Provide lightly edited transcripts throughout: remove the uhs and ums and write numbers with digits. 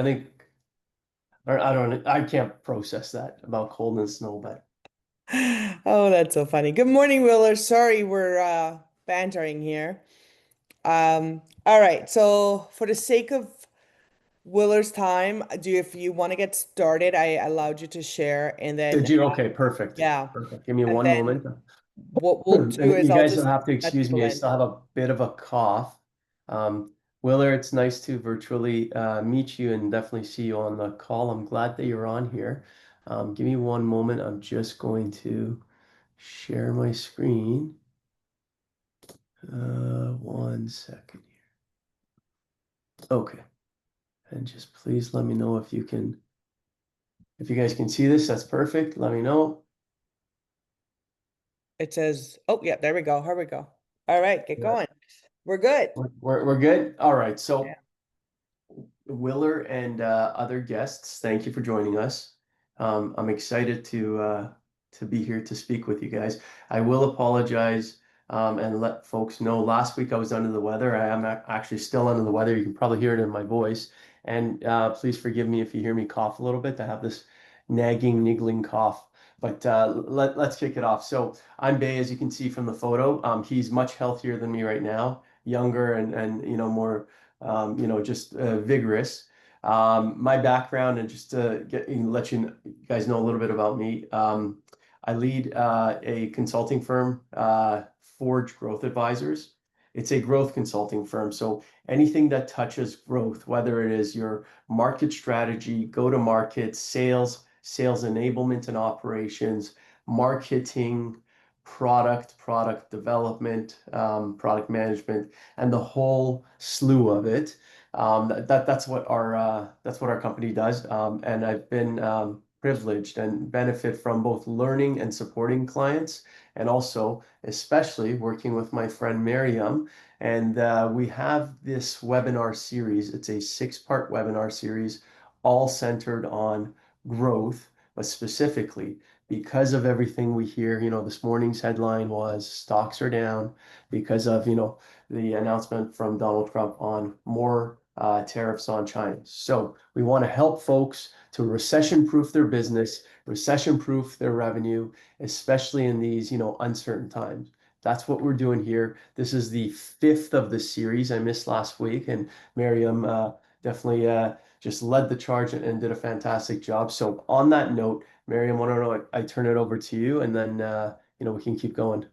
I think, or I don't, I can't process that about cold and snow, but Oh, that's so funny. Good morning, Wheeler. Sorry, we're bantering here. All right. So for the sake of Wheeler's time, if you want to get started, I allowed you to share, and then did you? Okay, perfect. yeah, Perfect. Give me and one then moment. what we'll do And is you I'll guys will just have to let excuse people me. I in. still have a bit of a cough. Um, Willer, it's nice to virtually meet you and definitely see you on the call. I'm glad that you're on here. Give me one moment. I'm just going to share my screen. 1 second here. Okay. And just please let me know if you can, if you guys can see this, that's perfect. Let me know. It says, "Oh yeah, there we go. Here we go." All right, get Yeah. going. We're good. We're good. All right. Yeah. So Willer and other guests, thank you for joining us. I'm excited to be here to speak with you guys. I will apologize and let folks know. Last week I was under the weather. I am actually still under the weather. You can probably hear it in my voice. And please forgive me if you hear me cough a little bit. I have this nagging, niggling cough. But let's kick it off. So I'm Bay, as you can see from the photo. He's much healthier than me right now, younger and more just vigorous. My background, and just to let you guys know a little bit about me, I lead a consulting firm, Forge Growth Advisors. It's a growth consulting firm. So anything that touches growth, whether it is your market strategy, go to market, sales enablement and operations, marketing, product development, product management, and the whole slew of it. That's what our company does. And I've been privileged and benefit from both learning and supporting clients, and also especially working with my friend Miriam. And we have this webinar series. It's a six-part webinar series, all centered on growth, but specifically because of everything we hear. This morning's headline was stocks are down because of, the announcement from Donald Trump on more tariffs on China. So we want to help folks to recession-proof their business, recession-proof their revenue, especially in these, uncertain times. That's what we're doing here. This is the fifth of the series. I missed last week, and Miriam definitely just led the charge and did a fantastic job. So on that note, Miriam, why don't I turn it over to you, and then we can keep going.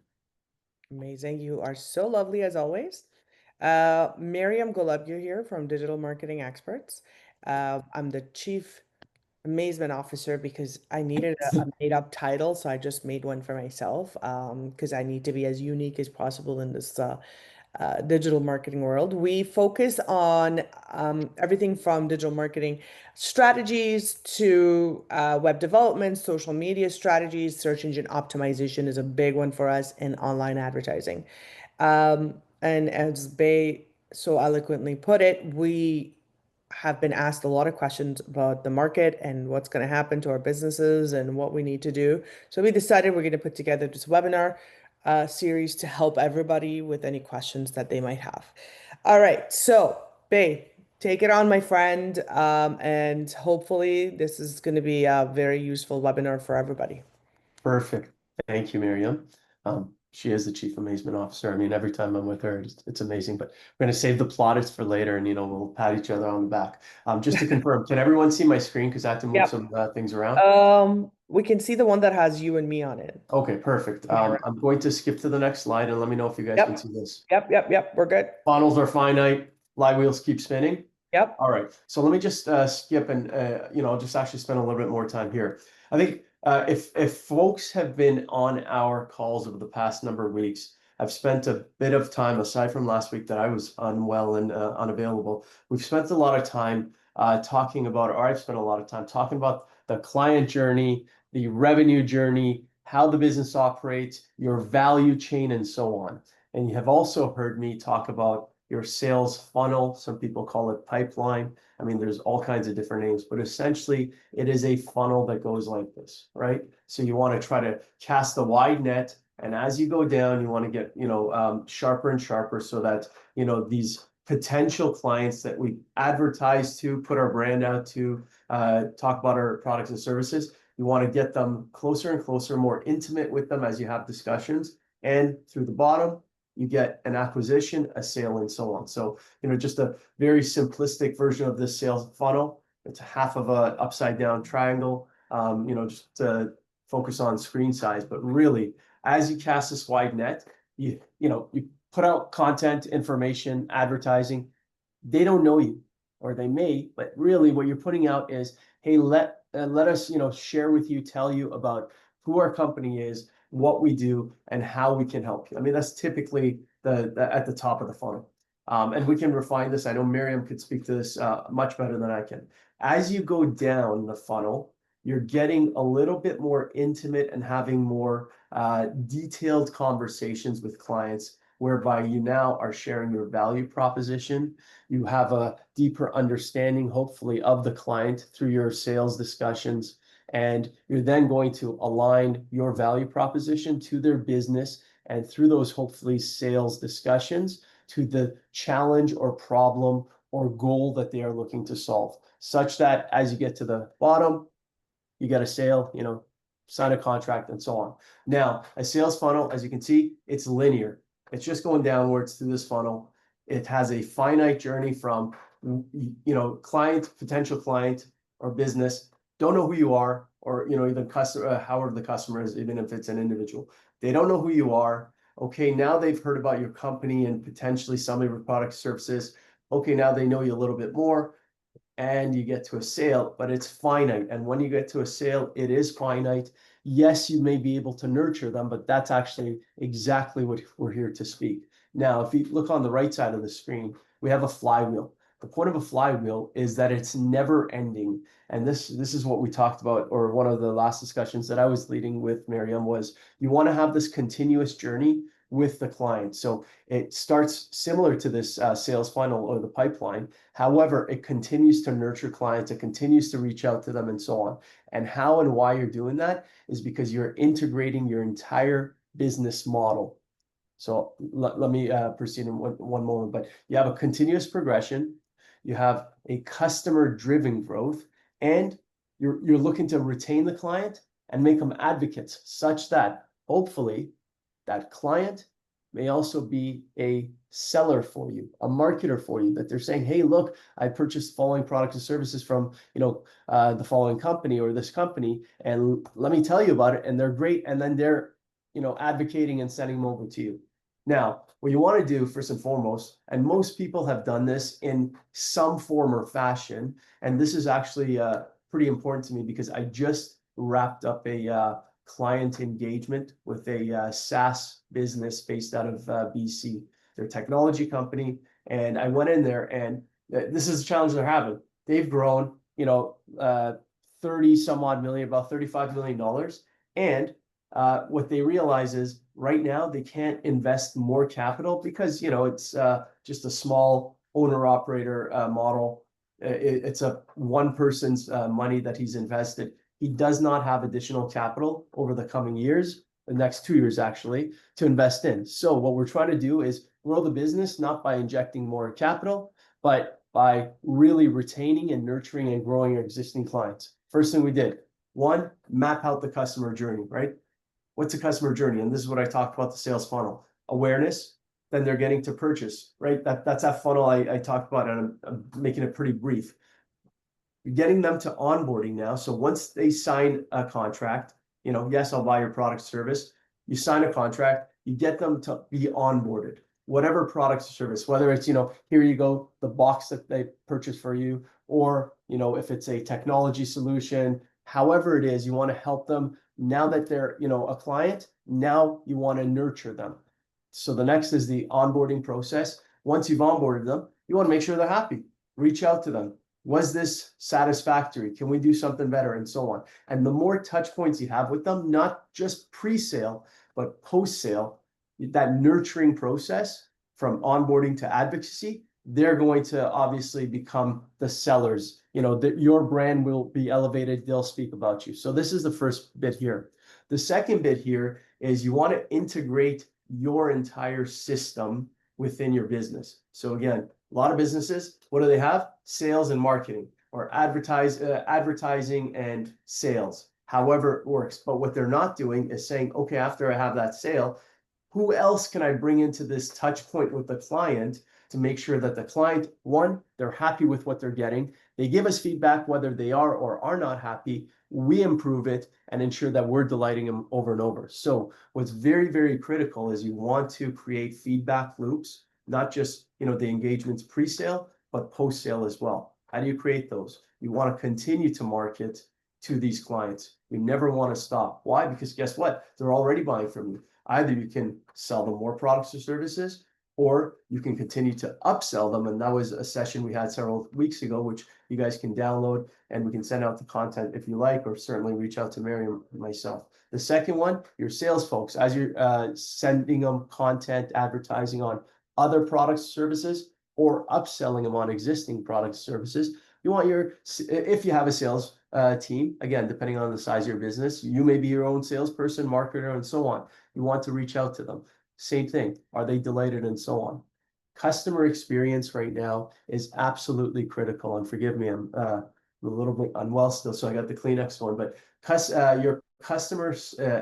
Amazing. You are so lovely as always. Miriam Golubger here from Digital Marketing Experts. I'm the Chief Amazement Officer because I needed a made-up title, so I just made one for myself because I need to be as unique as possible in this digital marketing world. We focus on everything from digital marketing strategies to web development, social media strategies. Search engine optimization is a big one for us, and online advertising. And as Bay so eloquently put it, we have been asked a lot of questions about the market and what's going to happen to our businesses and what we need to do. So we decided we're going to put together this webinar series to help everybody with any questions that they might have. All right, so Bay, take it on, my friend, and hopefully this is going to be a very useful webinar for everybody. Perfect. Thank you, Miriam. She is the Chief Amazement Officer. I mean, every time I'm with her, it's amazing. But we're going to save the plaudits for later, and we'll pat each other on the back. Just to confirm, can everyone see my screen? Because I have to move Yep. some things around. We can see the one that has you and me on it. Okay, perfect. Turn it around. I'm going to skip to the next slide, and let me know if you guys can Yep. see this. Yep. We're good. Funnels are finite. Flywheels keep spinning. Yep. All right. So let me just skip and I'll just actually spend a little bit more time here. I think if folks have been on our calls over the past number of weeks, I've spent a bit of time aside from last week that I was unwell and unavailable. We've spent a lot of time talking about, or I've spent a lot of time talking about the client journey, the revenue journey, how the business operates, your value chain, and so on. And you have also heard me talk about your sales funnel. Some people call it pipeline. I mean, there's all kinds of different names, but essentially it is a funnel that goes like this, right? So you want to try to cast the wide net, and as you go down, you want to get, sharper and sharper so that, these potential clients that we advertise to, put our brand out to, talk about our products and services. You want to get them closer and closer, more intimate with them as you have discussions. And through the bottom, you get an acquisition, a sale, and so on. So, just a very simplistic version of this sales funnel. It's half of a upside down triangle, just to focus on screen size. But really, as you cast this wide net, you put out content, information, advertising. They don't know you, or they may, but really what you're putting out is, hey, let us, share with you, tell you about who our company is, what we do, and how we can help you. I mean, that's typically the at the top of the funnel. And we can refine this. I know Miriam could speak to this much better than I can. As you go down the funnel, you're getting a little bit more intimate and having more detailed conversations with clients, whereby you now are sharing your value proposition. You have a deeper understanding, hopefully, of the client through your sales discussions. And you're then going to align your value proposition to their business, and through those, hopefully, sales discussions to the challenge or problem or goal that they are looking to solve, such that as you get to the bottom, you get a sale, sign a contract, and so on. Now, a sales funnel, as you can see, it's linear. It's just going downwards through this funnel. It has a finite journey from, client, potential client, or business, don't know who you are, or, even customer, however the customer is, even if it's an individual. They don't know who you are. Okay, now they've heard about your company and potentially some of your product services. Okay, now they know you a little bit more, and you get to a sale, but it's finite. And when you get to a sale, it is finite. Yes, you may be able to nurture them, but that's actually exactly what we're here to speak. Now, if you look on the right side of the screen, we have a flywheel. The point of a flywheel is that it's never ending. And this is what we talked about, or one of the last discussions that I was leading with Miriam, was you want to have this continuous journey with the client. So it starts similar to this sales funnel or the pipeline. However, it continues to nurture clients, it continues to reach out to them, and so on. And how and why you're doing that is because you're integrating your entire business model. So let me proceed in one moment, but you have a continuous progression, you have a customer-driven growth, and you're looking to retain the client and make them advocates, such that hopefully that client may also be a seller for you, a marketer for you, that they're saying, hey, look, I purchased the following products and services from, the following company or this company, and let me tell you about it, and they're great. And then they're, advocating and sending them over to you. Now, what you want to do first and foremost, and most people have done this in some form or fashion, and this is actually pretty important to me because I just wrapped up a client engagement with a SaaS business based out of BC. They're a technology company, and I went in there, and this is the challenge they're having. They've grown, 30 some odd million, about $35 million. And what they realize is right now they can't invest more capital because, it's just a small owner operator model. It's a one person's money that he's invested. He does not have additional capital over the coming years, the next 2 years actually, to invest in. So what we're trying to do is grow the business, not by injecting more capital, but by really retaining and nurturing and growing our existing clients. First thing we did, one, map out the customer journey, right? What's a customer journey? And this is what I talked about, the sales funnel. Awareness, then they're getting to purchase, right? That's that funnel I talked about, and I'm making it pretty brief. You're getting them to onboarding now. So once they sign a contract, yes, I'll buy your product service. You sign a contract, you get them to be onboarded. Whatever product or service, whether it's, here you go, the box that they purchased for you, or, if it's a technology solution, however it is, you want to help them. Now that they're, a client, now you want to nurture them. So the next is the onboarding process. Once you've onboarded them, you want to make sure they're happy. Reach out to them. Was this satisfactory? Can we do something better? And so on. And the more touch points you have with them, not just pre-sale, but post-sale, that nurturing process from onboarding to advocacy, they're going to obviously become the sellers. Your brand will be elevated. They'll speak about you. So this is the first bit here. The second bit here is you want to integrate your entire system within your business. So again, A lot of businesses, what do they have? Sales and marketing, or advertising and sales, however it works. But what they're not doing is saying, okay, after I have that sale, who else can I bring into this touch point with the client to make sure that the client, one, they're happy with what they're getting. They give us feedback whether they are or are not happy. We improve it and ensure that we're delighting them over and over. So what's very, very critical is you want to create feedback loops, not just, the engagements pre-sale, but post-sale as well. How do you create those? You want to continue to market to these clients. You never want to stop. Why? Because guess what? They're already buying from you. Either you can sell them more products or services, or you can continue to upsell them. And that was a session we had several weeks ago, which you guys can download and we can send out the content if you like, or certainly reach out to Miriam and myself. The second one, your sales folks, as you're sending them content, advertising on other products, services, or upselling them on existing products, services, you want if you have a sales team, again, depending on the size of your business, you may be your own salesperson, marketer, and so on. You want to reach out to them. Same thing. Are they delighted and so on? Customer experience right now is absolutely critical. And forgive me, I'm a little bit unwell still, so I got the Kleenex one. But your customer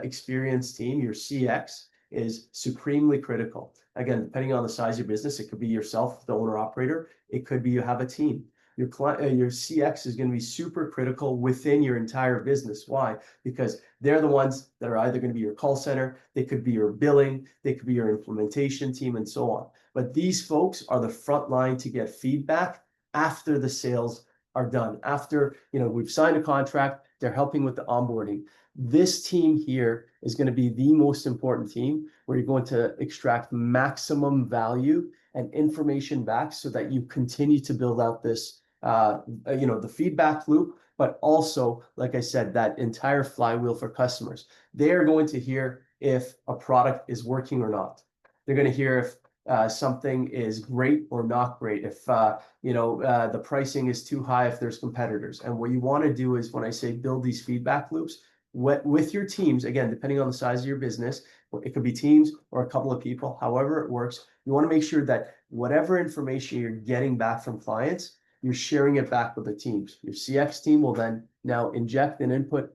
experience team, your CX, is supremely critical. Again, depending on the size of your business, it could be yourself, the owner operator. It could be you have a team. Your CX is going to be super critical within your entire business. Why? Because they're the ones that are either going to be your call center, they could be your billing, they could be your implementation team, and so on. But these folks are the front line to get feedback after the sales are done. After, we've signed a contract, they're helping with the onboarding. This team here is going to be the most important team where you're going to extract maximum value and information back so that you continue to build out this the feedback loop, but also, like I said, that entire flywheel for customers. They are going to hear if a product is working or not. They're going to hear if something is great or not great, if the pricing is too high, if there's competitors. And what you want to do is, when I say build these feedback loops with your teams, again, depending on the size of your business, it could be teams or a couple of people, however it works, you want to make sure that whatever information you're getting back from clients, you're sharing it back with the teams. Your CX team will then now inject and input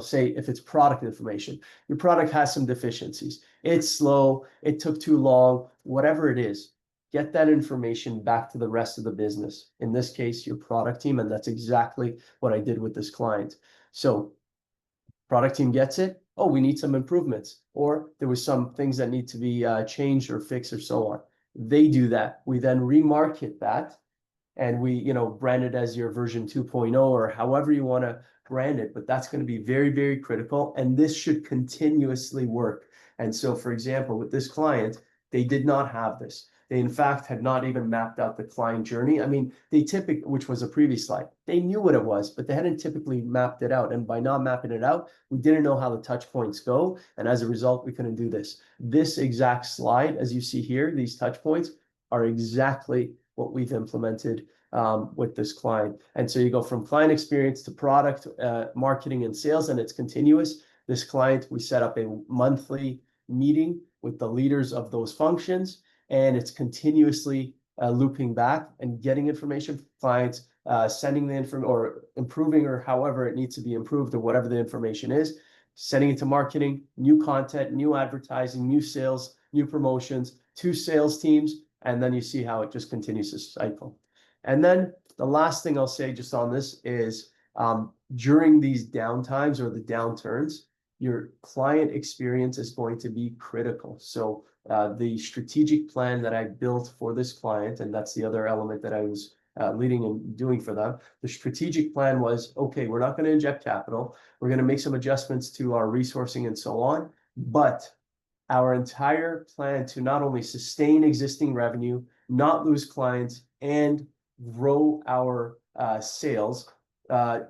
say if it's product information, your product has some deficiencies. It's slow, it took too long, whatever it is, get that information back to the rest of the business. In this case, your product team, and that's exactly what I did with this client. So product team gets it. Oh, we need some improvements, or there was some things that need to be changed or fixed or so on. They do that. We then remarket that and we, brand it as your version 2.0 or however you want to brand it, but that's going to be very, very critical. And this should continuously work. And so, for example, with this client, they did not have this. They, in fact, had not even mapped out the client journey. I mean, which was a previous slide, they knew what it was, but they hadn't typically mapped it out. And by not mapping it out, we didn't know how the touch points go. And as a result, we couldn't do this. This exact slide, as you see here, these touch points are exactly what we've implemented with this client. And so you go from client experience to product, marketing, and sales, and it's continuous. This client, we set up a monthly meeting with the leaders of those functions, and it's continuously looping back and getting information from clients, sending the information or improving or however it needs to be improved or whatever the information is, sending it to marketing, new content, new advertising, new sales, new promotions, to sales teams, and then you see how it just continues to cycle. And then the last thing I'll say just on this is during these downtimes or the downturns, your client experience is going to be critical. So the strategic plan that I built for this client, and that's the other element that I was leading and doing for them. The strategic plan was, okay, we're not going to inject capital. We're going to make some adjustments to our resourcing and so on, but our entire plan to not only sustain existing revenue, not lose clients, and grow our sales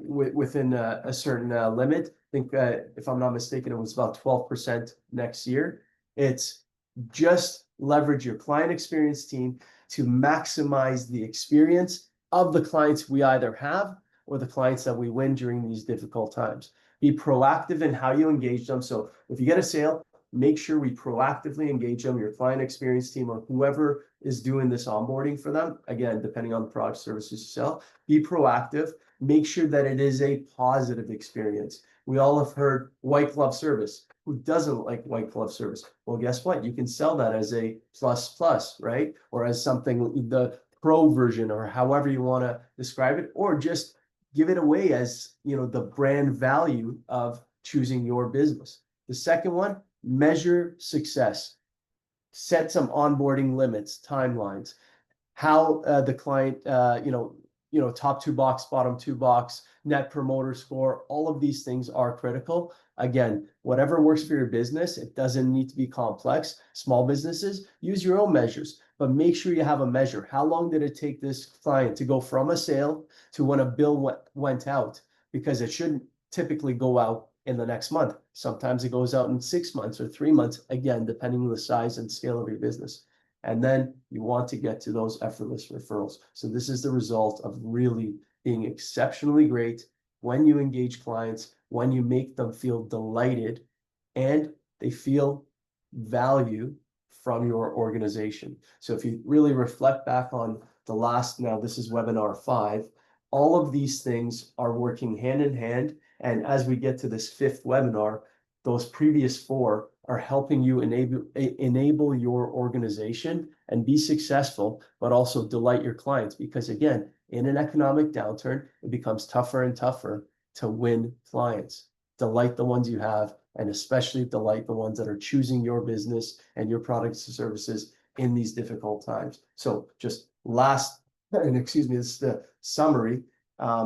within a certain limit. I think, if I'm not mistaken, it was about 12% next year. It's just leverage your client experience team to maximize the experience of the clients we either have or the clients that we win during these difficult times. Be proactive in how you engage them. So if you get a sale, make sure we proactively engage them, your client experience team or whoever is doing this onboarding for them, again, depending on the product services you sell, be proactive, make sure that it is a positive experience. We all have heard white glove service. Who doesn't like white glove service? Well, guess what? You can sell that as a plus plus, right? Or as something, the pro version, or however you want to describe it, or just give it away as, the brand value of choosing your business. The second one, measure success. Set some onboarding limits, timelines, how the client, top two box, bottom two box, net promoter score, all of these things are critical. Again, whatever works for your business, it doesn't need to be complex. Small businesses, use your own measures, but make sure you have a measure. How long did it take this client to go from a sale to when a bill went out? Because it shouldn't typically go out in the next month. Sometimes it goes out in 6 months or 3 months, again, depending on the size and scale of your business. And then you want to get to those effortless referrals. So this is the result of really being exceptionally great when you engage clients, when you make them feel delighted and they feel value from your organization. So if you really reflect back on the last, now this is webinar 5, all of these things are working hand in hand. And as we get to this 5th webinar, those previous 4 are helping you enable your organization and be successful, but also delight your clients. Because again, in an economic downturn, it becomes tougher and tougher to win clients. Delight the ones you have, and especially delight the ones that are choosing your business and your products and services in these difficult times. So just last, and excuse me, this is the summary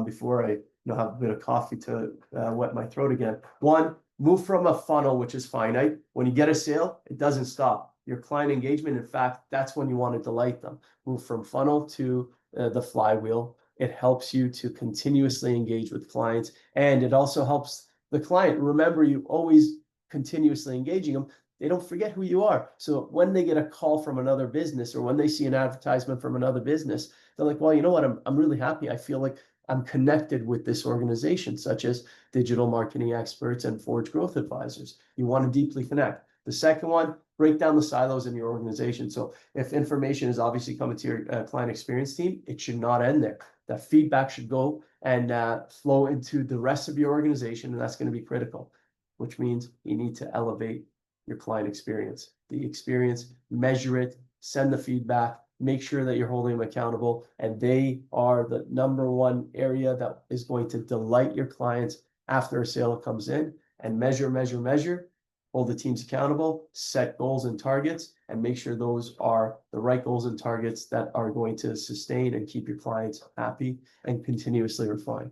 before I have a bit of coffee to wet my throat again. One, move from a funnel, which is finite. When you get a sale, it doesn't stop. Your client engagement, in fact, that's when you want to delight them. Move from funnel to the flywheel. It helps you to continuously engage with clients, and it also helps the client. Remember, you always continuously engaging them. They don't forget who you are. So when they get a call from another business or when they see an advertisement from another business, they're like, well, you know what? I'm really happy. I feel like I'm connected with this organization, such as digital marketing experts and Forge Growth Advisors. You want to deeply connect. The second one, break down the silos in your organization. So if information is obviously coming to your client experience team, it should not end there. That feedback should go and flow into the rest of your organization, and that's going to be critical, which means you need to elevate your client experience. The experience, measure it, send the feedback, make sure that you're holding them accountable, and they are the number one area that is going to delight your clients after a sale comes in. And measure, measure, measure, hold the teams accountable, set goals and targets, and make sure those are the right goals and targets that are going to sustain and keep your clients happy and continuously refine.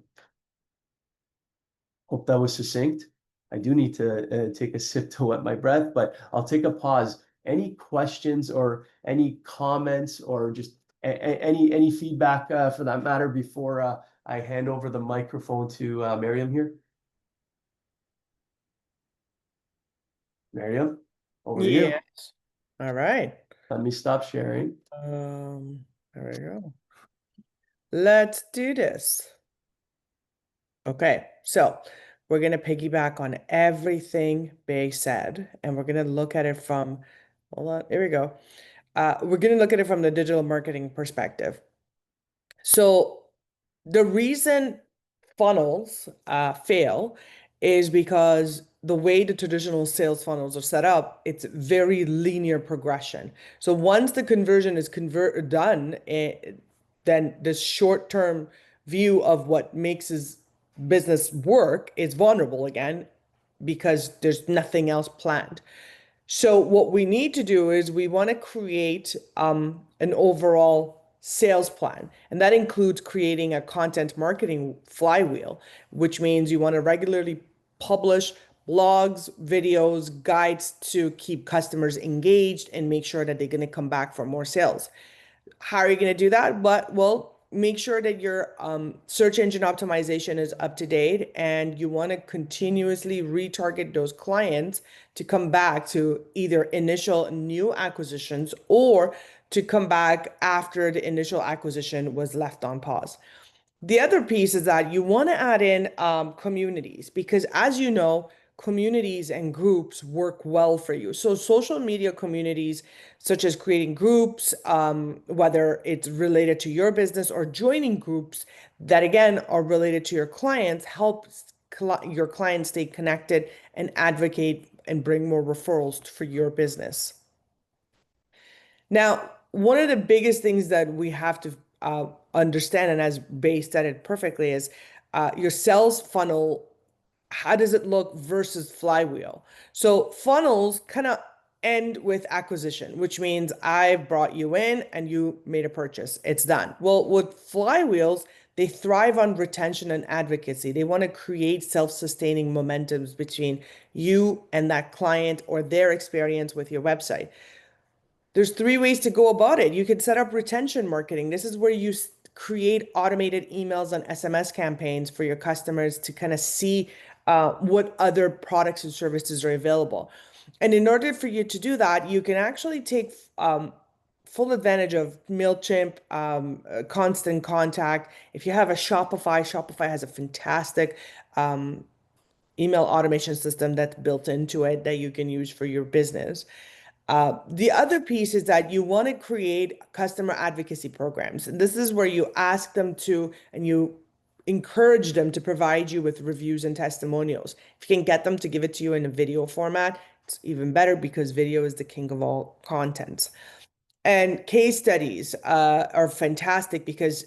Hope that was succinct. I do need to take a sip to wet my breath, but I'll take a pause. Any questions or any comments or just any feedback for that matter before I hand over the microphone to Miriam here? Miriam, over to you. Yes. All right. Let me stop sharing. There we go. Let's do this. Okay, so we're going to piggyback on everything Bay said, and we're going to look at it from, hold on, here we go. We're going to look at it from the digital marketing perspective. So the reason funnels fail is because the way the traditional sales funnels are set up, it's very linear progression. So once the conversion is done, then the short-term view of what makes his business work is vulnerable again because there's nothing else planned. So what we need to do is we want to create an overall sales plan, and that includes creating a content marketing flywheel, which means you want to regularly publish blogs, videos, guides to keep customers engaged and make sure that they're going to come back for more sales. How are you going to do that? Well, make sure that your search engine optimization is up to date, and you want to continuously retarget those clients to come back to either initial new acquisitions or to come back after the initial acquisition was left on pause. The other piece is that you want to add in communities because, as you know, communities and groups work well for you? So social media communities, such as creating groups, whether it's related to your business or joining groups that again are related to your clients, helps your clients stay connected and advocate and bring more referrals for your business. Now, one of the biggest things that we have to understand, and as Bay said it perfectly, is your sales funnel. How does it look versus flywheel? So funnels kind of end with acquisition, which means I've brought you in and you made a purchase. It's done. Well, with flywheels, they thrive on retention and advocacy. They want to create self-sustaining momentums between you and that client or their experience with your website. There's three ways to go about it. You can set up retention marketing. This is where you create automated emails and SMS campaigns for your customers to kind of see what other products and services are available. And in order for you to do that, you can actually take full advantage of MailChimp, Constant Contact. If you have a Shopify, Shopify has a fantastic email automation system that's built into it that you can use for your business. The other piece is that you want to create customer advocacy programs. And this is where you ask them to, and you encourage them to provide you with reviews and testimonials. If you can get them to give it to you in a video format, it's even better because video is the king of all content. And case studies are fantastic because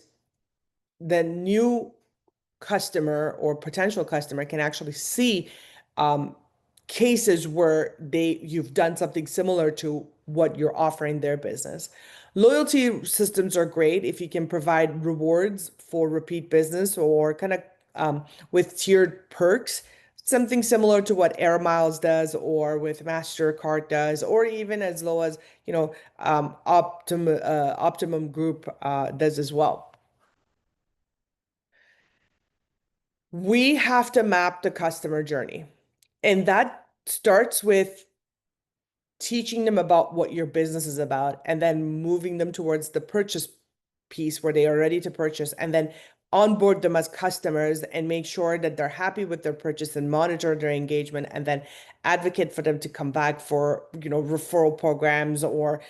the new customer or potential customer can actually see um, cases where you've done something similar to what you're offering their business. Loyalty systems are great if you can provide rewards for repeat business or kind of with tiered perks, something similar to what Air Miles does or with MasterCard does, or even as low as, Optimum Group does as well. We have to map the customer journey. And that starts with teaching them about what your business is about and then moving them towards the purchase piece where they are ready to purchase and then onboard them as customers and make sure that they're happy with their purchase and monitor their engagement and then advocate for them to come back for referral programs or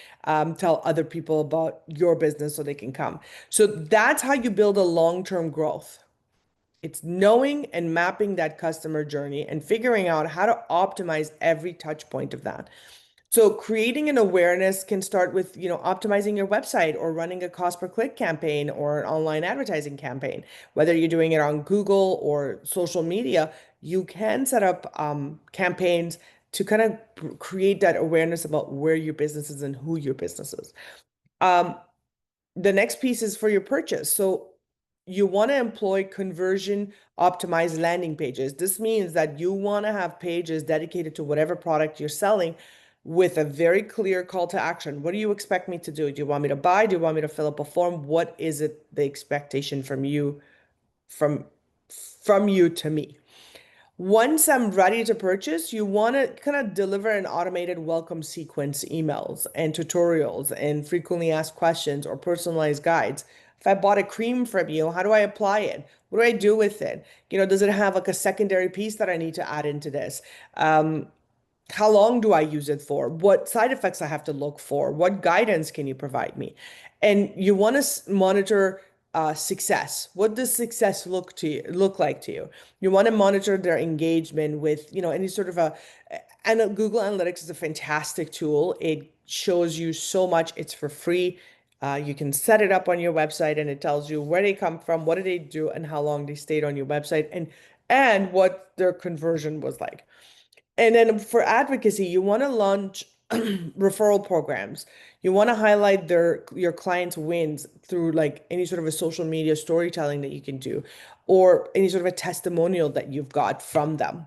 tell other people about your business so they can come. So that's how you build a long-term growth. It's knowing and mapping that customer journey and figuring out how to optimize every touch point of that. So creating an awareness can start with, optimizing your website or running a cost per click campaign or an online advertising campaign. Whether you're doing it on Google or social media, you can set up campaigns to kind of create that awareness about where your business is and who your business is. Um, the next piece is for your purchase. So you want to employ conversion optimized landing pages. This means that you want to have pages dedicated to whatever product you're selling with a very clear call to action. What do you expect me to do? Do you want me to buy? Do you want me to fill up a form? What is it the expectation from from you to me? Once I'm ready to purchase, you want to kind of deliver an automated welcome sequence emails and tutorials and frequently asked questions or personalized guides. If I bought a cream from you, how do I apply it? What do I do with it? Does it have like a secondary piece that I need to add into this? How long do I use it for? What side effects I have to look for? What guidance can you provide me? And you want to monitor success. What does success look like to you? You want to monitor their engagement with, any sort of and Google Analytics is a fantastic tool. It shows you so much. It's for free. You can set it up on your website and it tells you where they come from, what did they do, and how long they stayed on your website and what their conversion was like. And then for advocacy, you want to launch referral programs. You want to highlight your clients' wins through like any sort of a social media storytelling that you can do, or any sort of a testimonial that you've got from them.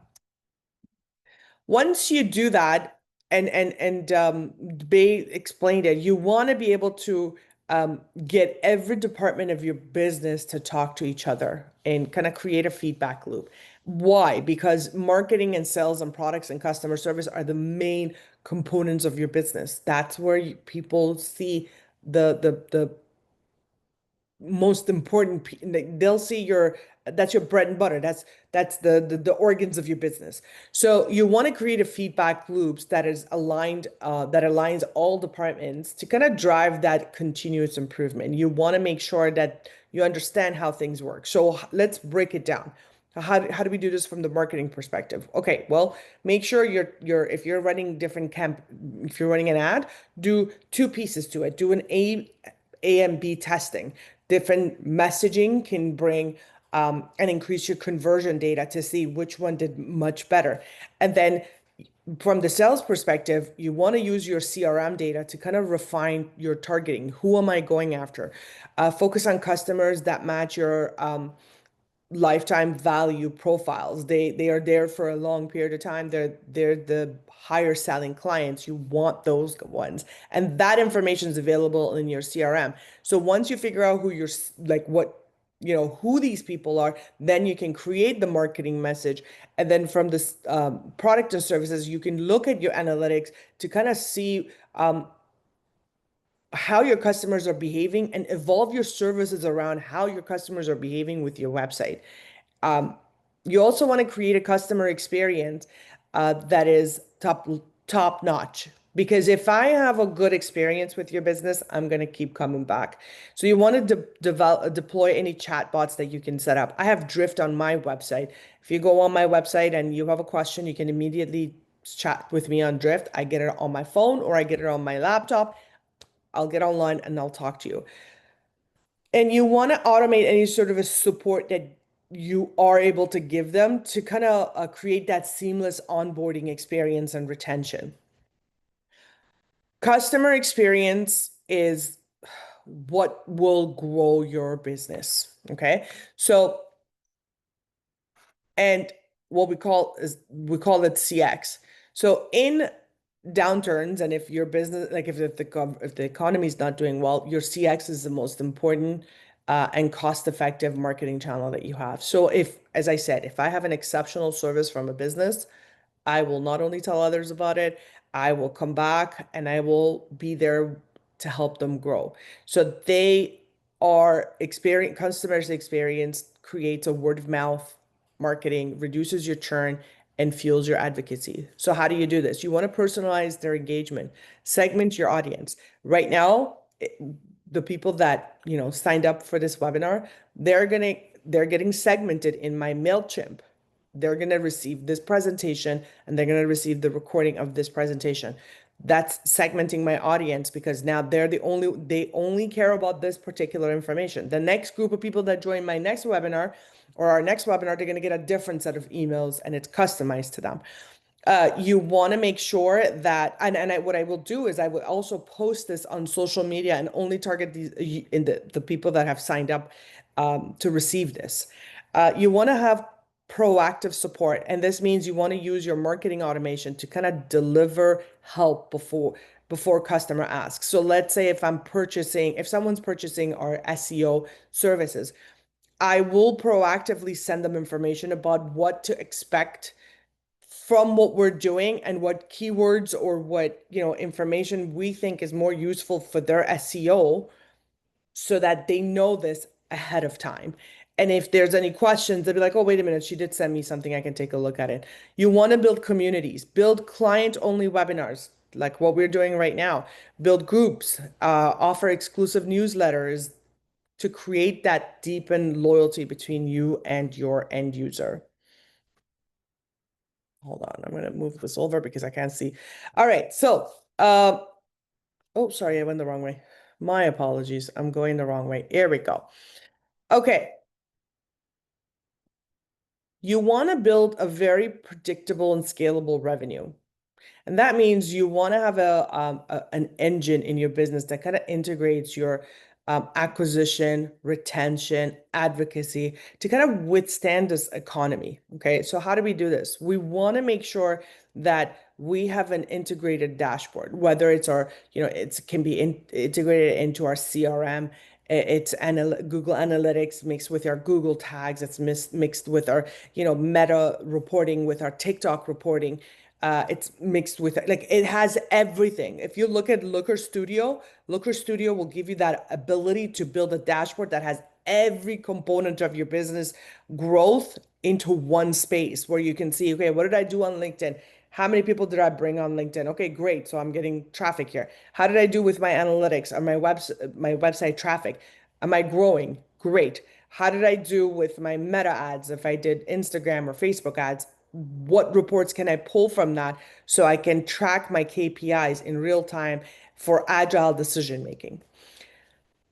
Once you do that, and Bay explained it, you want to be able to get every department of your business to talk to each other and kind of create a feedback loop. Why? Because marketing and sales and products and customer service are the main components of your business. That's where people see the most important. They'll see your that's your bread and butter. That's the organs of your business. So you want to create a feedback loops that is aligned, that aligns all departments to kind of drive that continuous improvement. You want to make sure that you understand how things work. So let's break it down. How do we do this from the marketing perspective? Okay, well, make sure you're if you're running different camp, if you're running an ad, do two pieces to it. Do an A and B testing. Different messaging can bring and increase your conversion data to see which one did much better. And then from the sales perspective, you want to use your CRM data to kind of refine your targeting. Who am I going after? Focus on customers that match your lifetime value profiles. They are there for a long period of time. They're the higher selling clients. You want those ones. And that information is available in your CRM. So once you figure out who you're like what who these people are, then you can create the marketing message. And then from this product and services, you can look at your analytics to kind of see how your customers are behaving and evolve your services around how your customers are behaving with your website. Um, you also want to create a customer experience that is top notch. Because if I have a good experience with your business, I'm going to keep coming back. So you want to deploy any chatbots that you can set up. I have Drift on my website. If you go on my website and you have a question, you can immediately chat with me on Drift. I get it on my phone or I get it on my laptop. I'll get online and I'll talk to you. And you want to automate any sort of a support that you are able to give them to kind of create that seamless onboarding experience and retention. Customer experience is what will grow your business. Okay. So, and what we call it CX. So in downturns, and if your business, like if the economy is not doing well, your CX is the most important and cost-effective marketing channel that you have. So if, as I said, if I have an exceptional service from a business, I will not only tell others about it, I will come back and I will be there to help them grow. So they are experience customers experience creates a word of mouth marketing, reduces your churn and fuels your advocacy. So how do you do this? You want to personalize their engagement, segment your audience. Right now, the people that, signed up for this webinar, they're getting segmented in my MailChimp. They're going to receive this presentation and they're going to receive the recording of this presentation. That's segmenting my audience because now they only care about this particular information. The next group of people that join my next webinar or our next webinar, they're going to get a different set of emails and it's customized to them. You want to make sure that, what I will do is I will also post this on social media and only target the people that have signed up to receive this. You want to have proactive support, and this means you want to use your marketing automation to kind of deliver help before customer asks. So let's say if someone's purchasing our SEO services, I will proactively send them information about what to expect from what we're doing and what keywords or what, information we think is more useful for their SEO so that they know this ahead of time. And if there's any questions, they'll be like, oh, wait a minute, she did send me something. I can take a look at it. You want to build communities, build client-only webinars like what we're doing right now, build groups, offer exclusive newsletters to create that deepened loyalty between you and your end user. Hold on, I'm going to move this over because I can't see. All right, so, oh, sorry, I went the wrong way. My apologies. I'm going the wrong way. Here we go. Okay. You want to build a very predictable and scalable revenue. And that means you want to have an engine in your business that kind of integrates your acquisition, retention, advocacy to kind of withstand this economy. Okay, so how do we do this? We want to make sure that we have an integrated dashboard, whether it's it can be integrated into our CRM. It's Google Analytics mixed with our Google tags. It's mixed with our, Meta reporting, with our TikTok reporting. It's mixed with like it has everything. If you look at Looker Studio will give you that ability to build a dashboard that has every component of your business growth into one space where you can see, okay, what did I do on LinkedIn? How many people did I bring on LinkedIn? Okay, great. So I'm getting traffic here. How did I do with my analytics or my website traffic? Am I growing? Great. How did I do with my meta ads? If I did Instagram or Facebook ads, what reports can I pull from that so I can track my KPIs in real time for agile decision making?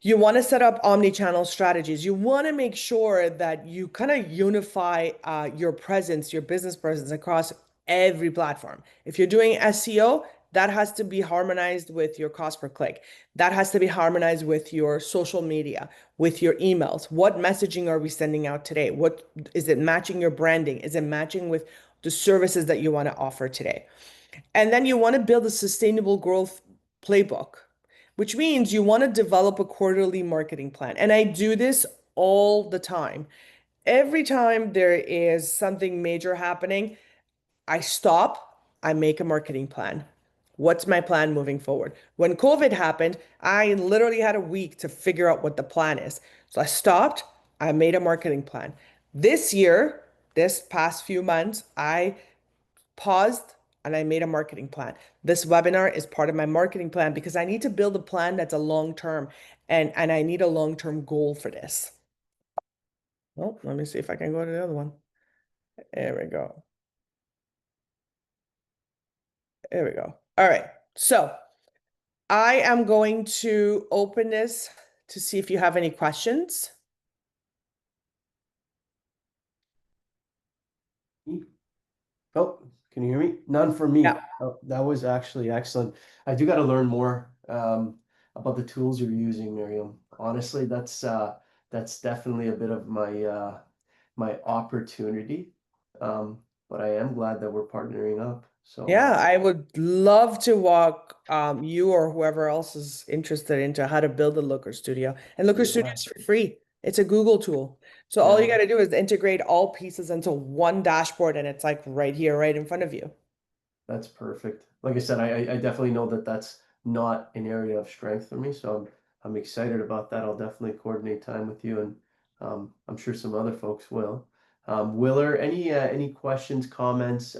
You want to set up omni-channel strategies. You want to make sure that you kind of unify your presence, your business presence across every platform. If you're doing SEO, that has to be harmonized with your cost per click. That has to be harmonized with your social media, with your emails. What messaging are we sending out today? What is it matching your branding? Is it matching with the services that you want to offer today? And then you want to build a sustainable growth playbook, which means you want to develop a quarterly marketing plan. And I do this all the time. Every time there is something major happening, I stop, I make a marketing plan. What's my plan moving forward? When COVID happened, I literally had a week to figure out what the plan is. So I stopped, I made a marketing plan. This year, this past few months, I paused and I made a marketing plan. This webinar is part of my marketing plan because I need to build a plan that's a long term and I need a long-term goal for this. Oh, let me see if I can go to the other one. There we go. There we go. All right. So I am going to open this to see if you have any questions. Oh, can you hear me? None for Yeah. me. Oh, that was actually excellent. I do got to learn more about the tools you're using, Miriam. Honestly, that's definitely a bit of my opportunity. But I am glad that we're partnering up. So Yeah, I would love to walk you or whoever else is interested into how to build a Looker Studio. And Looker Studio yeah, is for free. It's a Google tool. So all you yeah. got to do is integrate all pieces into one dashboard and it's like right here, right in front of you. That's perfect. Like I said, I definitely know that that's not an area of strength for me, so I'm excited about that. I'll definitely coordinate time with you, and I'm sure some other folks will. Willer, any questions, comments,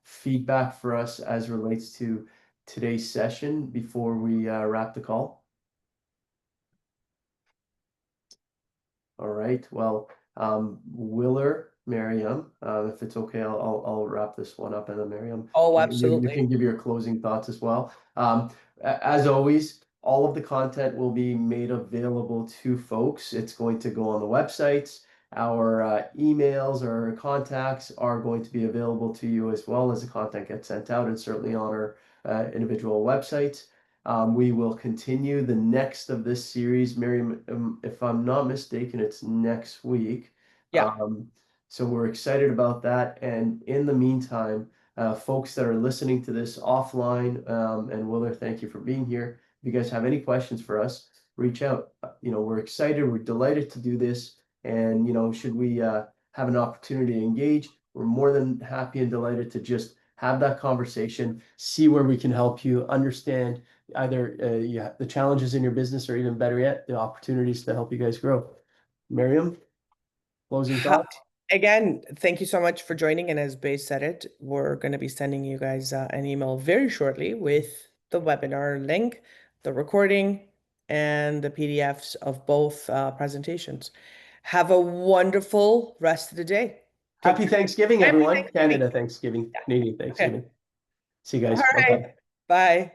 feedback for us as relates to today's session before we wrap the call? All right. Well, Willer, Miriam, if it's okay, I'll wrap this one up, and then Miriam, Oh, you absolutely. can give your closing thoughts as well. As always, all of the content will be made available to folks. It's going to go on the websites. Our emails or contacts are going to be available to you as well as the content gets sent out, and certainly on our individual websites. We will continue the next of this series. Miriam, if I'm not mistaken, it's next week. Yeah. Um, so we're excited about that. And in the meantime, folks that are listening to this offline, and Willer, thank you for being here. If you guys have any questions for us, reach out. We're excited. We're delighted to do this. And, should we have an opportunity to engage, we're more than happy and delighted to just have that conversation, see where we can help you understand either the challenges in your business or even better yet, the opportunities to help you guys grow. Miriam, closing Ha- thoughts? Again, thank you so much for joining. And as Bay said it, we're going to be sending you guys an email very shortly with the webinar link, the recording, and the PDFs of both presentations. Have a wonderful rest of the day. Take Happy care. Thanksgiving, Happy everyone. Thanksgiving. Canada Thanksgiving, Canadian Okay. Thanksgiving. See you All guys. Bye right. bye. Bye.